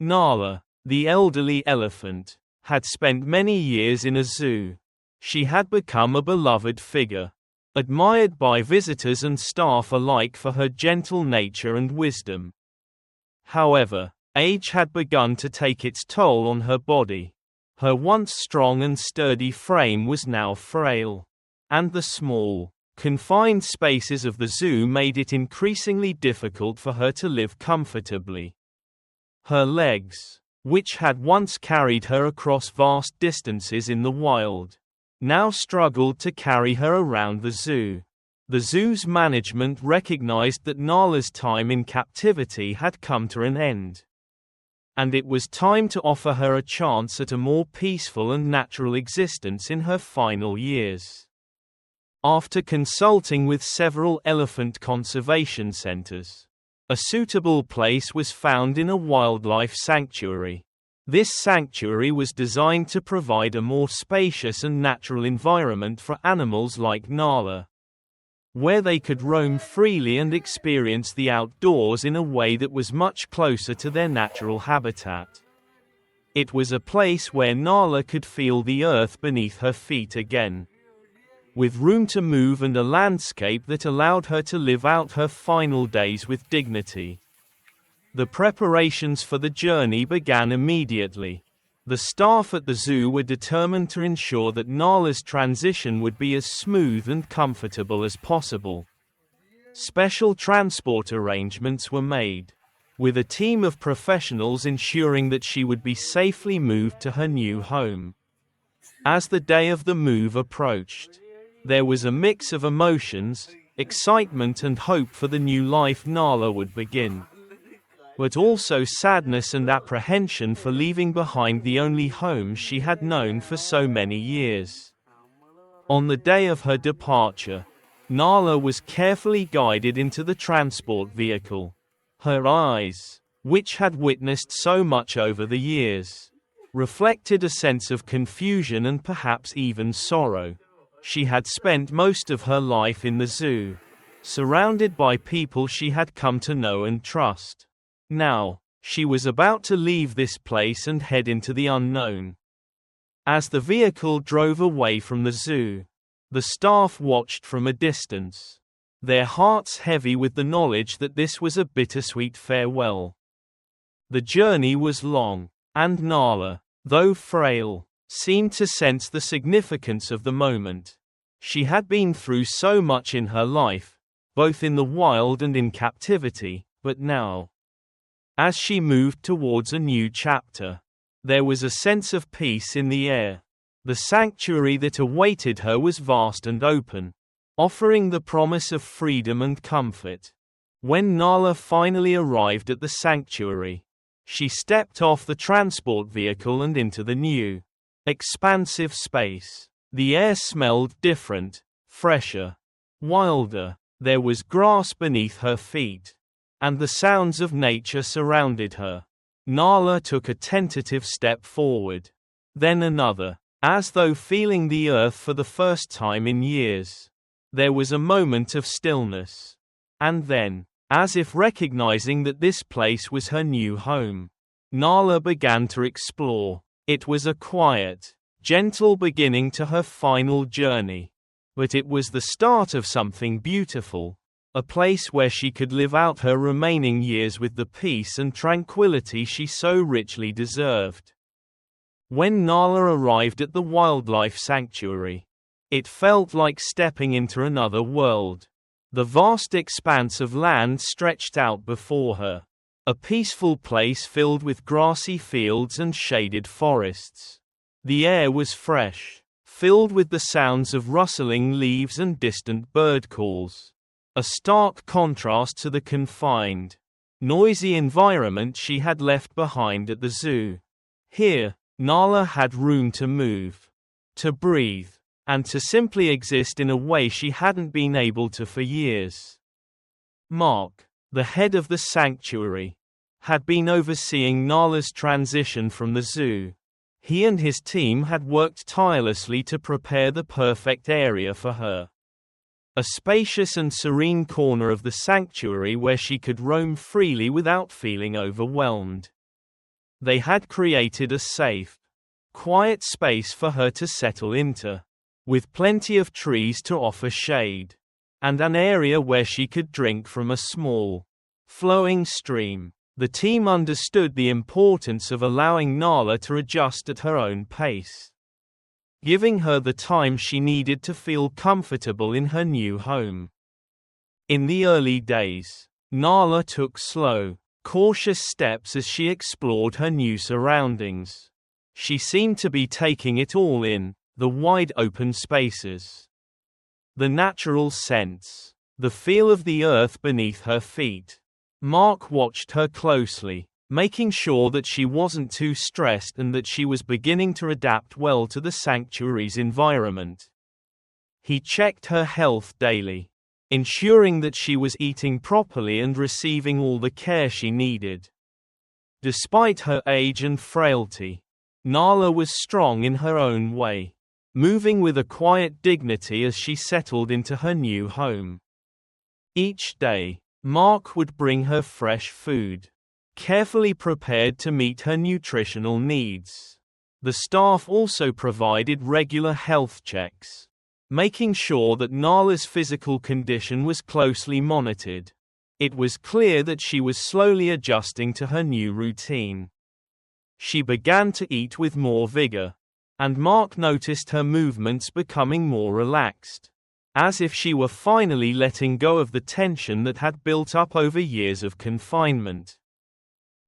Nala, the elderly elephant, had spent many years in a zoo. She had become a beloved figure, admired by visitors and staff alike for her gentle nature and wisdom. However, age had begun to take its toll on her body. Her once strong and sturdy frame was now frail, and the small, confined spaces of the zoo made it increasingly difficult for her to live comfortably. Her legs, which had once carried her across vast distances in the wild, now struggled to carry her around the zoo. The zoo's management recognized that Nala's time in captivity had come to an end, and it was time to offer her a chance at a more peaceful and natural existence in her final years. After consulting with several elephant conservation centers, a suitable place was found in a wildlife sanctuary. This sanctuary was designed to provide a more spacious and natural environment for animals like Nala, where they could roam freely and experience the outdoors in a way that was much closer to their natural habitat. It was a place where Nala could feel the earth beneath her feet again, with room to move and a landscape that allowed her to live out her final days with dignity. The preparations for the journey began immediately. The staff at the zoo were determined to ensure that Nala's transition would be as smooth and comfortable as possible. Special transport arrangements were made, with a team of professionals ensuring that she would be safely moved to her new home. As the day of the move approached, there was a mix of emotions, excitement and hope for the new life Nala would begin, but also sadness and apprehension for leaving behind the only home she had known for so many years. On the day of her departure, Nala was carefully guided into the transport vehicle. Her eyes, which had witnessed so much over the years, reflected a sense of confusion and perhaps even sorrow. She had spent most of her life in the zoo, surrounded by people she had come to know and trust. Now, she was about to leave this place and head into the unknown. As the vehicle drove away from the zoo, the staff watched from a distance, their hearts heavy with the knowledge that this was a bittersweet farewell. The journey was long, and Nala, though frail, seemed to sense the significance of the moment. She had been through so much in her life, both in the wild and in captivity, but now, as she moved towards a new chapter, there was a sense of peace in the air. The sanctuary that awaited her was vast and open, offering the promise of freedom and comfort. When Nala finally arrived at the sanctuary, she stepped off the transport vehicle and into the new, expansive space. The air smelled different, fresher, wilder. There was grass beneath her feet, and the sounds of nature surrounded her. Nala took a tentative step forward, then another, as though feeling the earth for the first time in years. There was a moment of stillness, and then, as if recognizing that this place was her new home, Nala began to explore. It was a quiet, gentle beginning to her final journey, but it was the start of something beautiful, a place where she could live out her remaining years with the peace and tranquility she so richly deserved. When Nala arrived at the wildlife sanctuary, it felt like stepping into another world. The vast expanse of land stretched out before her, a peaceful place filled with grassy fields and shaded forests. The air was fresh, filled with the sounds of rustling leaves and distant bird calls, a stark contrast to the confined, noisy environment she had left behind at the zoo. Here, Nala had room to move, to breathe, and to simply exist in a way she hadn't been able to for years. Mark, the head of the sanctuary, had been overseeing Nala's transition from the zoo. He and his team had worked tirelessly to prepare the perfect area for her. A spacious and serene corner of the sanctuary where she could roam freely without feeling overwhelmed. They had created a safe, quiet space for her to settle into, with plenty of trees to offer shade, and an area where she could drink from a small, flowing stream. The team understood the importance of allowing Nala to adjust at her own pace, giving her the time she needed to feel comfortable in her new home. In the early days, Nala took slow, cautious steps as she explored her new surroundings. She seemed to be taking it all in, the wide open spaces, the natural scents, the feel of the earth beneath her feet. Mark watched her closely, making sure that she wasn't too stressed and that she was beginning to adapt well to the sanctuary's environment. He checked her health daily, ensuring that she was eating properly and receiving all the care she needed. Despite her age and frailty, Nala was strong in her own way, moving with a quiet dignity as she settled into her new home. Each day, Mark would bring her fresh food, carefully prepared to meet her nutritional needs. The staff also provided regular health checks, making sure that Nala's physical condition was closely monitored. It was clear that she was slowly adjusting to her new routine. She began to eat with more vigor, and Mark noticed her movements becoming more relaxed, as if she were finally letting go of the tension that had built up over years of confinement.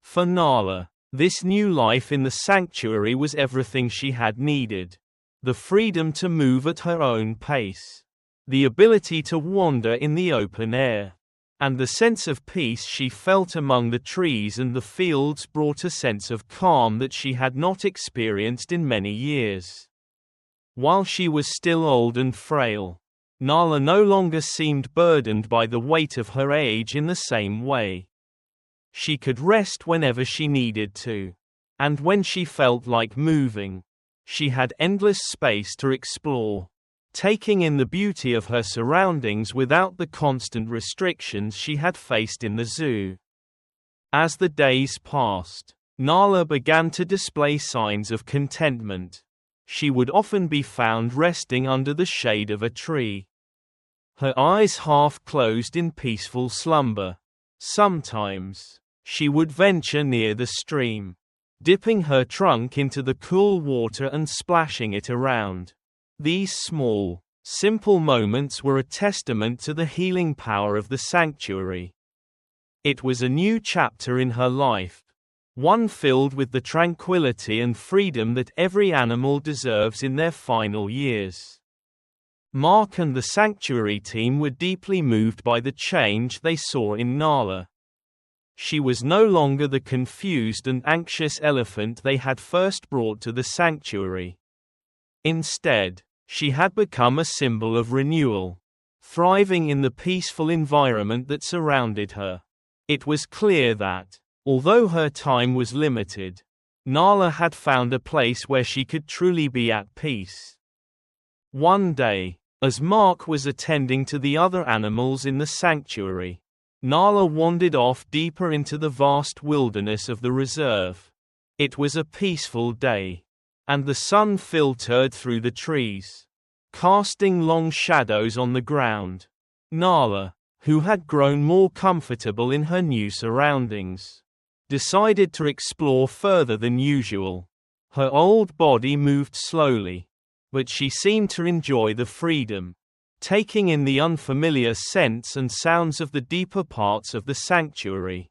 For Nala, this new life in the sanctuary was everything she had needed. The freedom to move at her own pace, the ability to wander in the open air, and the sense of peace she felt among the trees and the fields brought a sense of calm that she had not experienced in many years. While she was still old and frail, Nala no longer seemed burdened by the weight of her age in the same way. She could rest whenever she needed to, and when she felt like moving, she had endless space to explore, taking in the beauty of her surroundings without the constant restrictions she had faced in the zoo. As the days passed, Nala began to display signs of contentment. She would often be found resting under the shade of a tree, her eyes half closed in peaceful slumber. Sometimes, she would venture near the stream, dipping her trunk into the cool water and splashing it around. These small, simple moments were a testament to the healing power of the sanctuary. It was a new chapter in her life, one filled with the tranquility and freedom that every animal deserves in their final years. Mark and the sanctuary team were deeply moved by the change they saw in Nala. She was no longer the confused and anxious elephant they had first brought to the sanctuary. Instead, she had become a symbol of renewal, thriving in the peaceful environment that surrounded her. It was clear that, although her time was limited, Nala had found a place where she could truly be at peace. One day, as Mark was attending to the other animals in the sanctuary, Nala wandered off deeper into the vast wilderness of the reserve. It was a peaceful day, and the sun filtered through the trees, casting long shadows on the ground. Nala, who had grown more comfortable in her new surroundings, decided to explore further than usual. Her old body moved slowly, but she seemed to enjoy the freedom, taking in the unfamiliar scents and sounds of the deeper parts of the sanctuary.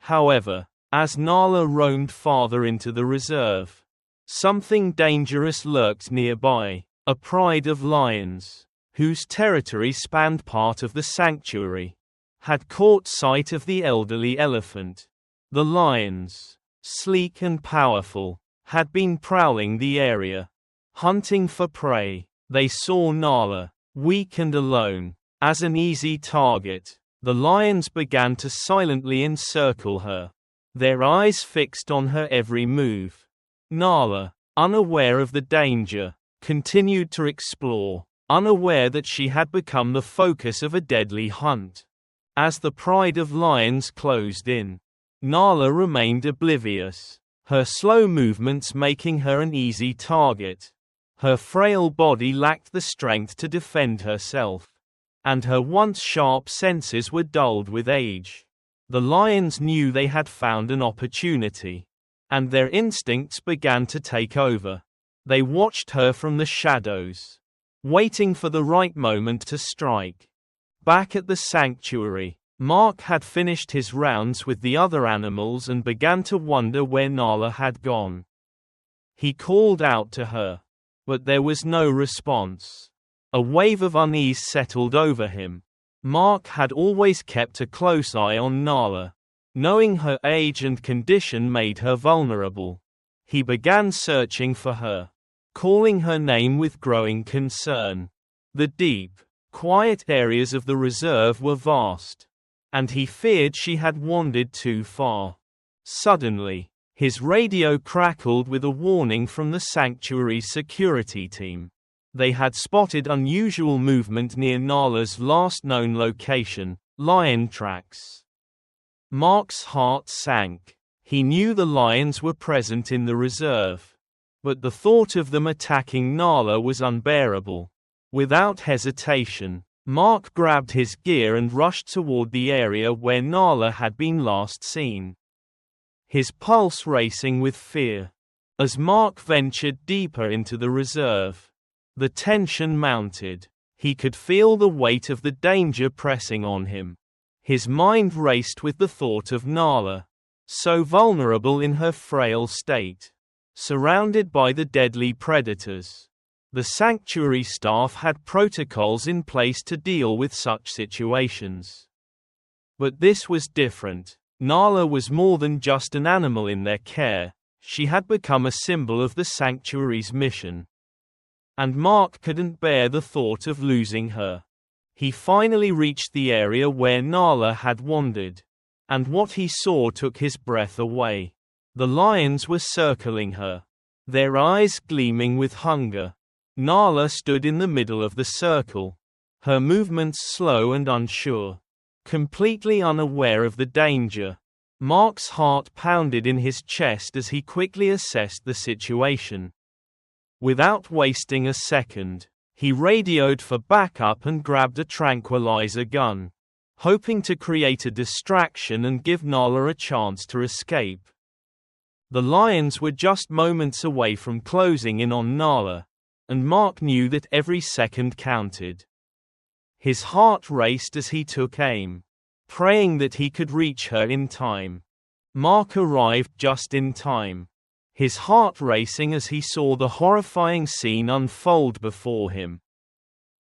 However, as Nala roamed farther into the reserve, something dangerous lurked nearby. A pride of lions, whose territory spanned part of the sanctuary, had caught sight of the elderly elephant. The lions, sleek and powerful, had been prowling the area, hunting for prey. They saw Nala, weak and alone, as an easy target. The lions began to silently encircle her, their eyes fixed on her every move. Nala, unaware of the danger, continued to explore, unaware that she had become the focus of a deadly hunt. As the pride of lions closed in, Nala remained oblivious, her slow movements making her an easy target. Her frail body lacked the strength to defend herself, and her once sharp senses were dulled with age. The lions knew they had found an opportunity, and their instincts began to take over. They watched her from the shadows, waiting for the right moment to strike. Back at the sanctuary, Mark had finished his rounds with the other animals and began to wonder where Nala had gone. He called out to her, but there was no response. A wave of unease settled over him. Mark had always kept a close eye on Nala. Knowing her age and condition made her vulnerable. He began searching for her, calling her name with growing concern. The deep, quiet areas of the reserve were vast, and he feared she had wandered too far. Suddenly, his radio crackled with a warning from the sanctuary's security team. They had spotted unusual movement near Nala's last known location, lion tracks. Mark's heart sank. He knew the lions were present in the reserve, but the thought of them attacking Nala was unbearable. Without hesitation, Mark grabbed his gear and rushed toward the area where Nala had been last seen, his pulse racing with fear. As Mark ventured deeper into the reserve, the tension mounted. He could feel the weight of the danger pressing on him. His mind raced with the thought of Nala, so vulnerable in her frail state, surrounded by the deadly predators. The sanctuary staff had protocols in place to deal with such situations. But this was different. Nala was more than just an animal in their care. She had become a symbol of the sanctuary's mission. And Mark couldn't bear the thought of losing her. He finally reached the area where Nala had wandered, and what he saw took his breath away. The lions were circling her, their eyes gleaming with hunger. Nala stood in the middle of the circle, her movements slow and unsure, completely unaware of the danger. Mark's heart pounded in his chest as he quickly assessed the situation. Without wasting a second, he radioed for backup and grabbed a tranquilizer gun, hoping to create a distraction and give Nala a chance to escape. The lions were just moments away from closing in on Nala, and Mark knew that every second counted. His heart raced as he took aim, praying that he could reach her in time. Mark arrived just in time, his heart racing as he saw the horrifying scene unfold before him.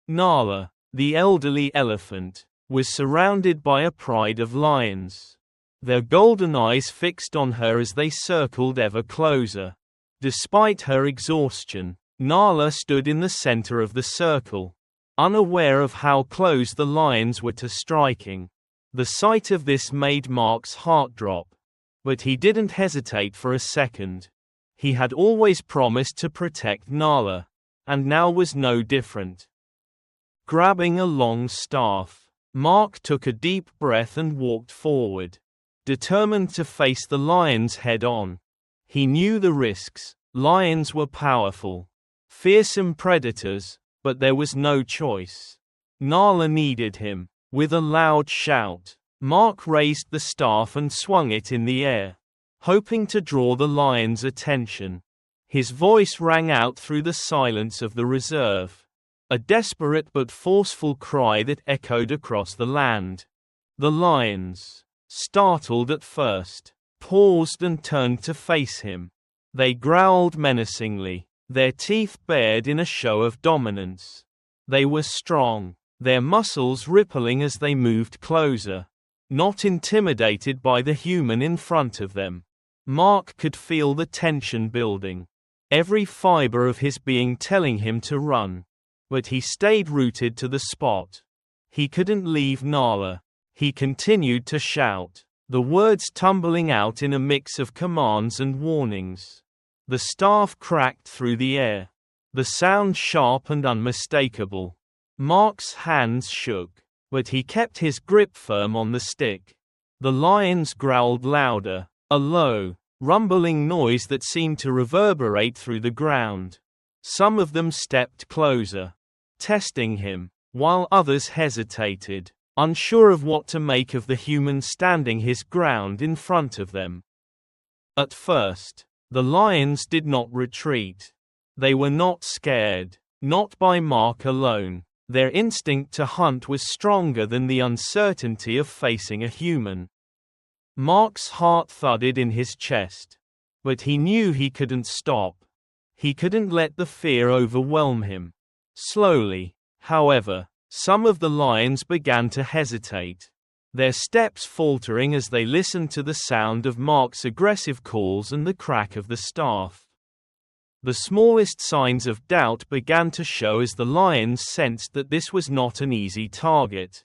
Nala, the elderly elephant, was surrounded by a pride of lions, their golden eyes fixed on her as they circled ever closer. Despite her exhaustion, Nala stood in the center of the circle, unaware of how close the lions were to striking. The sight of this made Mark's heart drop, but he didn't hesitate for a second. He had always promised to protect Nala, and now was no different. Grabbing a long staff, Mark took a deep breath and walked forward, determined to face the lions head-on. He knew the risks. Lions were powerful, fearsome predators, but there was no choice. Nala needed him. With a loud shout, Mark raised the staff and swung it in the air, hoping to draw the lions' attention. His voice rang out through the silence of the reserve, a desperate but forceful cry that echoed across the land. The lions, startled at first, paused and turned to face him. They growled menacingly, their teeth bared in a show of dominance. They were strong, their muscles rippling as they moved closer, not intimidated by the human in front of them. Mark could feel the tension building, every fiber of his being telling him to run. But he stayed rooted to the spot. He couldn't leave Nala. He continued to shout, the words tumbling out in a mix of commands and warnings. The staff cracked through the air, the sound sharp and unmistakable. Mark's hands shook, but he kept his grip firm on the stick. The lions growled louder, a low, rumbling noise that seemed to reverberate through the ground. Some of them stepped closer, testing him, while others hesitated, unsure of what to make of the human standing his ground in front of them. At first, the lions did not retreat. They were not scared, not by Mark alone. Their instinct to hunt was stronger than the uncertainty of facing a human. Mark's heart thudded in his chest. But he knew he couldn't stop. He couldn't let the fear overwhelm him. Slowly, however, some of the lions began to hesitate, their steps faltering as they listened to the sound of Mark's aggressive calls and the crack of the staff. The smallest signs of doubt began to show as the lions sensed that this was not an easy target.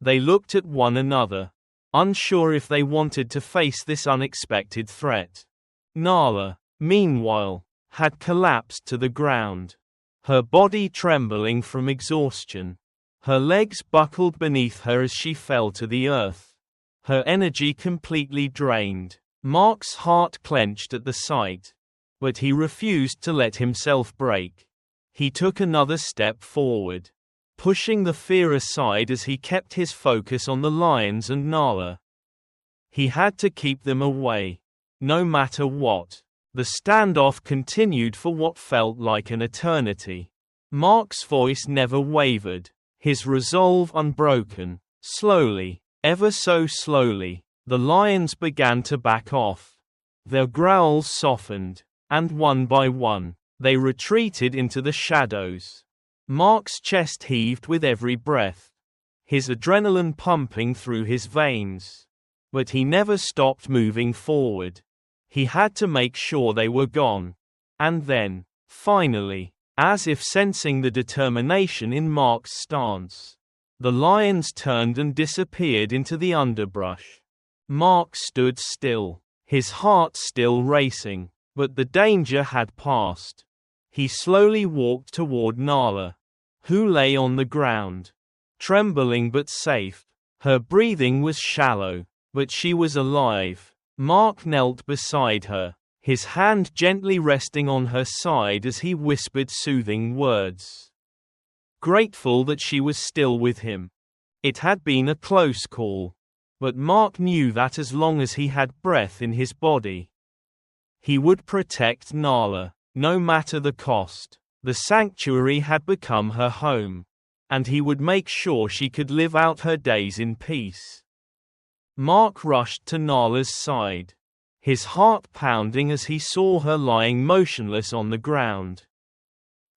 They looked at one another, unsure if they wanted to face this unexpected threat. Nala, meanwhile, had collapsed to the ground, her body trembling from exhaustion. Her legs buckled beneath her as she fell to the earth, her energy completely drained. Mark's heart clenched at the sight. But he refused to let himself break. He took another step forward, pushing the fear aside as he kept his focus on the lions and Nala. He had to keep them away, no matter what. The standoff continued for what felt like an eternity. Mark's voice never wavered, his resolve unbroken. Slowly, ever so slowly, the lions began to back off. Their growls softened, and one by one, they retreated into the shadows. Mark's chest heaved with every breath, his adrenaline pumping through his veins. But he never stopped moving forward. He had to make sure they were gone. And then, finally, as if sensing the determination in Mark's stance, the lions turned and disappeared into the underbrush. Mark stood still, his heart still racing. But the danger had passed. He slowly walked toward Nala, who lay on the ground, trembling but safe. Her breathing was shallow, but she was alive. Mark knelt beside her, his hand gently resting on her side as he whispered soothing words. Grateful that she was still with him. It had been a close call, but Mark knew that as long as he had breath in his body, he would protect Nala, no matter the cost. The sanctuary had become her home, and he would make sure she could live out her days in peace. Mark rushed to Nala's side, his heart pounding as he saw her lying motionless on the ground.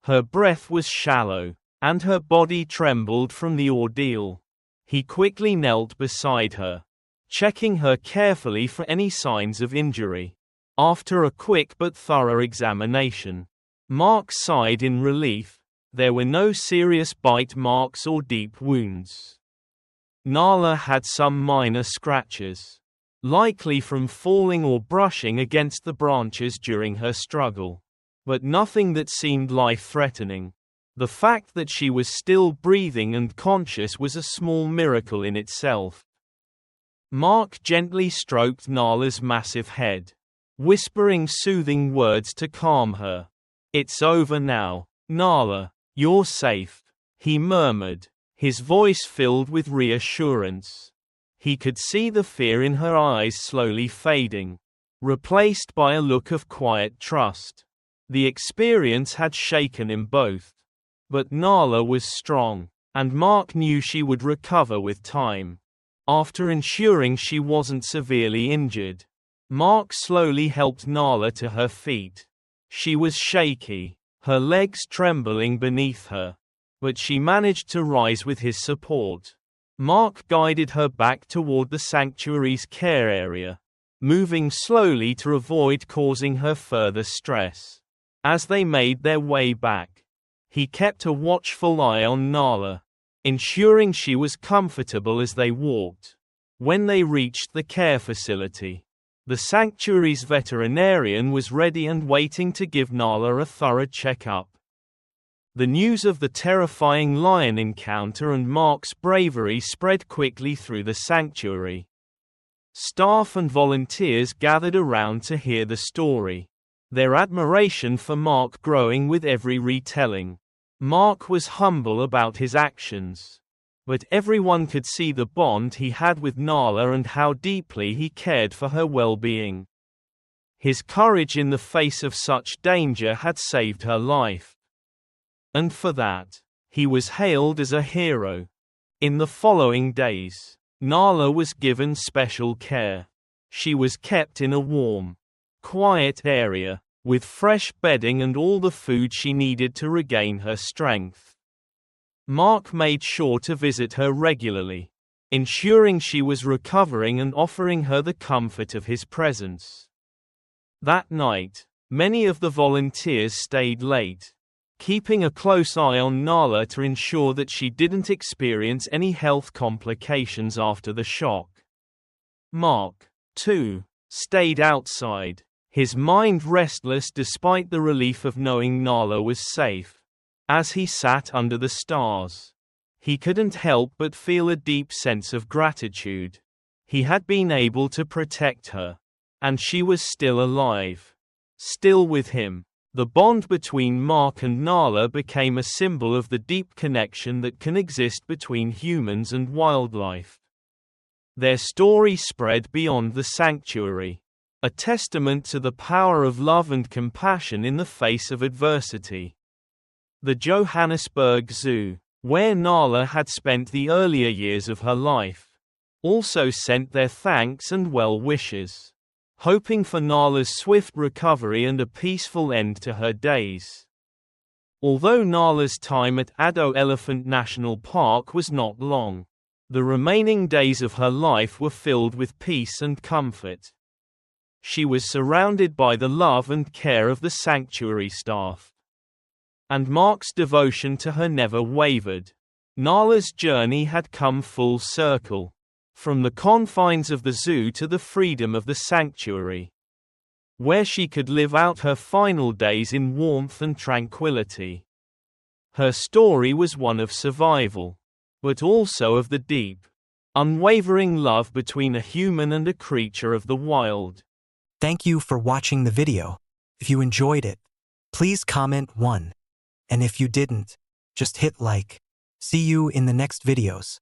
Her breath was shallow, and her body trembled from the ordeal. He quickly knelt beside her, checking her carefully for any signs of injury. After a quick but thorough examination, Mark sighed in relief. There were no serious bite marks or deep wounds. Nala had some minor scratches, likely from falling or brushing against the branches during her struggle, but nothing that seemed life-threatening. The fact that she was still breathing and conscious was a small miracle in itself. Mark gently stroked Nala's massive head, whispering soothing words to calm her. "It's over now, Nala. You're safe," he murmured, his voice filled with reassurance. He could see the fear in her eyes slowly fading, replaced by a look of quiet trust. The experience had shaken him both. But Nala was strong, and Mark knew she would recover with time. After ensuring she wasn't severely injured, Mark slowly helped Nala to her feet. She was shaky, her legs trembling beneath her, but she managed to rise with his support. Mark guided her back toward the sanctuary's care area, moving slowly to avoid causing her further stress. As they made their way back, he kept a watchful eye on Nala, ensuring she was comfortable as they walked. When they reached the care facility, the sanctuary's veterinarian was ready and waiting to give Nala a thorough checkup. The news of the terrifying lion encounter and Mark's bravery spread quickly through the sanctuary. Staff and volunteers gathered around to hear the story, their admiration for Mark growing with every retelling. Mark was humble about his actions, but everyone could see the bond he had with Nala and how deeply he cared for her well-being. His courage in the face of such danger had saved her life, and for that, he was hailed as a hero. In the following days, Nala was given special care. She was kept in a warm, quiet area, with fresh bedding and all the food she needed to regain her strength. Mark made sure to visit her regularly, ensuring she was recovering and offering her the comfort of his presence. That night, many of the volunteers stayed late, keeping a close eye on Nala to ensure that she didn't experience any health complications after the shock. Mark, too, stayed outside, his mind restless despite the relief of knowing Nala was safe. As he sat under the stars, he couldn't help but feel a deep sense of gratitude. He had been able to protect her, and she was still alive, still with him. The bond between Mark and Nala became a symbol of the deep connection that can exist between humans and wildlife. Their story spread beyond the sanctuary, a testament to the power of love and compassion in the face of adversity. The Johannesburg Zoo, where Nala had spent the earlier years of her life, also sent their thanks and well wishes, hoping for Nala's swift recovery and a peaceful end to her days. Although Nala's time at Addo Elephant National Park was not long, the remaining days of her life were filled with peace and comfort. She was surrounded by the love and care of the sanctuary staff, and Mark's devotion to her never wavered. Nala's journey had come full circle, from the confines of the zoo to the freedom of the sanctuary, where she could live out her final days in warmth and tranquility. Her story was one of survival, but also of the deep, unwavering love between a human and a creature of the wild. Thank you for watching the video. If you enjoyed it, please comment 1. And if you didn't, just hit like. See you in the next videos.